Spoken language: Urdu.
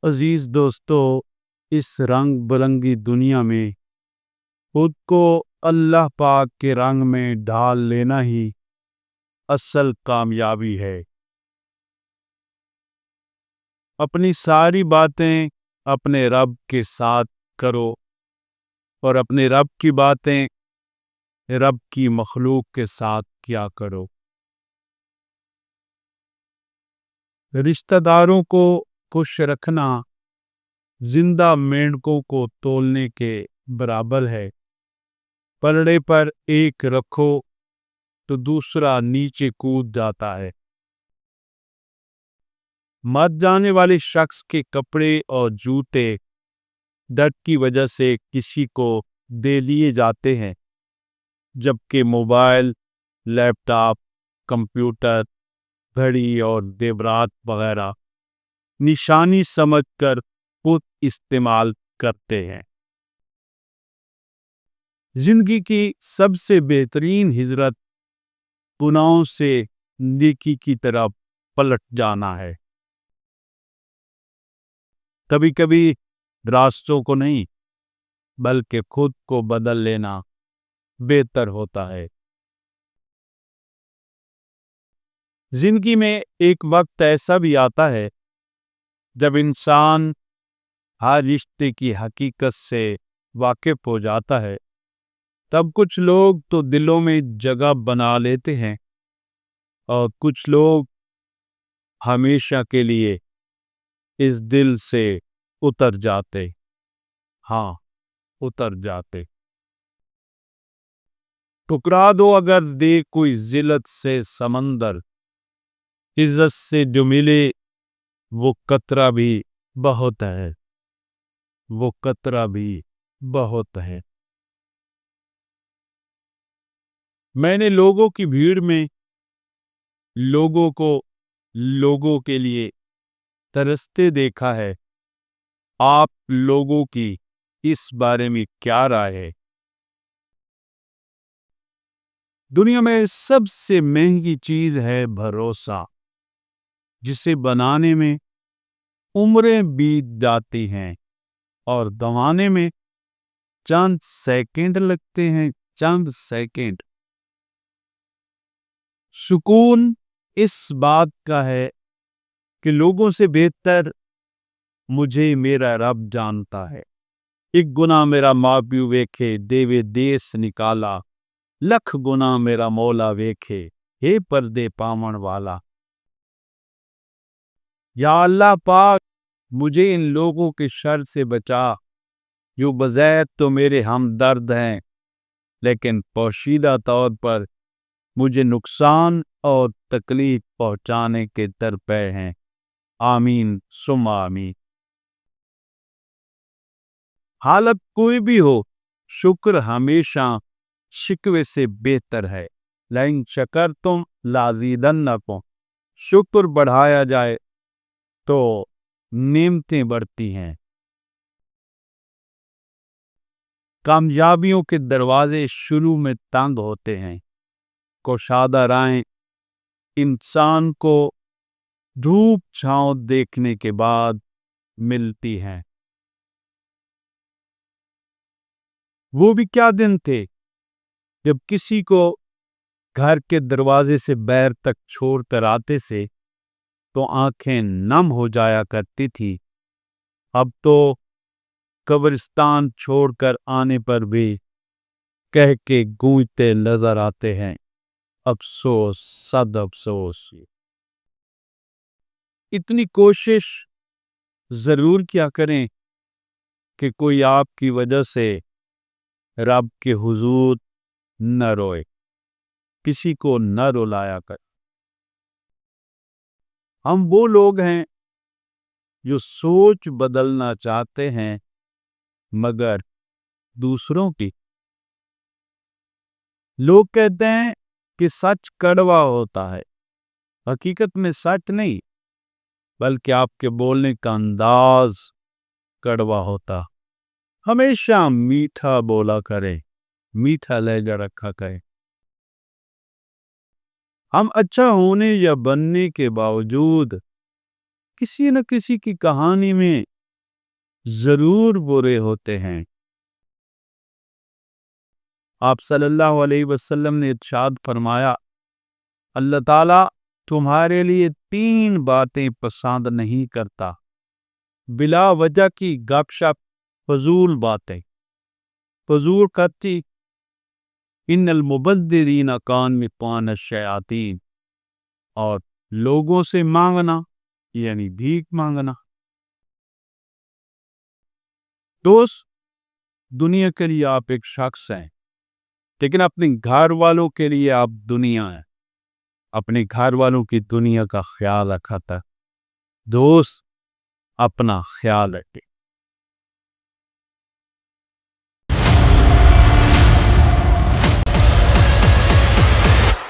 عزیز دوستو، اس رنگ برنگی دنیا میں خود کو اللہ پاک کے رنگ میں ڈھال لینا ہی اصل کامیابی ہے۔ اپنی ساری باتیں اپنے رب کے ساتھ کرو اور اپنے رب کی باتیں رب کی مخلوق کے ساتھ کیا کرو۔ رشتہ داروں کو خوش رکھنا زندہ مینڈکوں کو تولنے کے برابر ہے۔ پلڑے پر ایک رکھو تو دوسرا نیچے کود جاتا ہے۔ مر جانے والے شخص کے کپڑے اور جوتے درد کی وجہ سے کسی کو دے لیے جاتے ہیں، جبکہ موبائل، لیپ ٹاپ، کمپیوٹر، گھڑی اور زیورات وغیرہ نشانی سمجھ کر خود استعمال کرتے ہیں۔ زندگی کی سب سے بہترین ہجرت گناہوں سے نیکی کی طرف پلٹ جانا ہے۔ کبھی کبھی راستوں کو نہیں بلکہ خود کو بدل لینا بہتر ہوتا ہے۔ زندگی میں ایک وقت ایسا بھی آتا ہے جب انسان ہر رشتے کی حقیقت سے واقف ہو جاتا ہے۔ تب کچھ لوگ تو دلوں میں جگہ بنا لیتے ہیں اور کچھ لوگ ہمیشہ کے لیے اس دل سے اتر جاتے۔ اتر جاتے۔ ٹکرا دو اگر دے کوئی ذلت سے سمندر، عزت سے جو ملے وہ قطرہ بھی بہت ہے، وہ قطرہ بھی بہت ہے۔ میں نے لوگوں کی بھیڑ میں لوگوں کو لوگوں کے لیے ترستے دیکھا ہے۔ آپ لوگوں کی اس بارے میں کیا رائے ہے؟ دنیا میں سب سے مہنگی چیز ہے بھروسہ، جسے بنانے میں عمریں بیت جاتی ہیں اور گنوانے میں چند سیکنڈ لگتے ہیں، چند سیکنڈ۔ سکون اس بات کا ہے کہ لوگوں سے بہتر مجھے میرا رب جانتا ہے۔ ایک گناہ میرا ماں پیو ویکھے دیوے دیس نکالا، لکھ گناہ میرا مولا ویکھے ہے پردے پاون والا۔ یا اللہ پاک، مجھے ان لوگوں کے شر سے بچا جو بظاہر تو میرے ہمدرد ہیں لیکن پوشیدہ طور پر مجھے نقصان اور تکلیف پہنچانے کے درپے ہیں۔ آمین ثم آمین۔ حالت کوئی بھی ہو، شکر ہمیشہ شکوے سے بہتر ہے۔ لئن شکرتم لازیدنکم، شکر بڑھایا جائے تو نعمتیں بڑھتی ہیں۔ کامیابیوں کے دروازے شروع میں تنگ ہوتے ہیں، کشادہ راہیں انسان کو دھوپ چھاؤں دیکھنے کے بعد ملتی ہیں۔ وہ بھی کیا دن تھے جب کسی کو گھر کے دروازے سے باہر تک چھوڑ کر آتے سے تو آنکھیں نم ہو جایا کرتی تھی۔ اب تو قبرستان چھوڑ کر آنے پر بھی کہہ کے گونجتے نظر آتے ہیں، افسوس صد افسوس۔ اتنی کوشش ضرور کیا کریں کہ کوئی آپ کی وجہ سے رب کے حضور نہ روئے، کسی کو نہ رلایا کر۔ ہم وہ لوگ ہیں جو سوچ بدلنا چاہتے ہیں مگر دوسروں کی۔ لوگ کہتے ہیں کہ سچ کڑوا ہوتا ہے، حقیقت میں سچ نہیں بلکہ آپ کے بولنے کا انداز کڑوا ہوتا۔ ہمیشہ میٹھا بولا کریں، میٹھا لہجہ رکھا کریں۔ ہم اچھا ہونے یا بننے کے باوجود کسی نہ کسی کی کہانی میں ضرور برے ہوتے ہیں۔ آپ صلی اللہ علیہ وسلم نے ارشاد فرمایا، اللہ تعالیٰ تمہارے لیے 3 باتیں پسند نہیں کرتا: بلا وجہ کی گپ شپ، فضول باتیں، فضول خرچی، ان المبذرین کانوا الشیاطین، اور لوگوں سے مانگنا یعنی بھیک مانگنا۔ دوست، دنیا کے لیے آپ ایک شخص ہیں، لیکن اپنے گھر والوں کے لیے آپ دنیا ہیں۔ اپنے گھر والوں کی دنیا کا خیال رکھا تھا۔ دوست، اپنا خیال رکھیں۔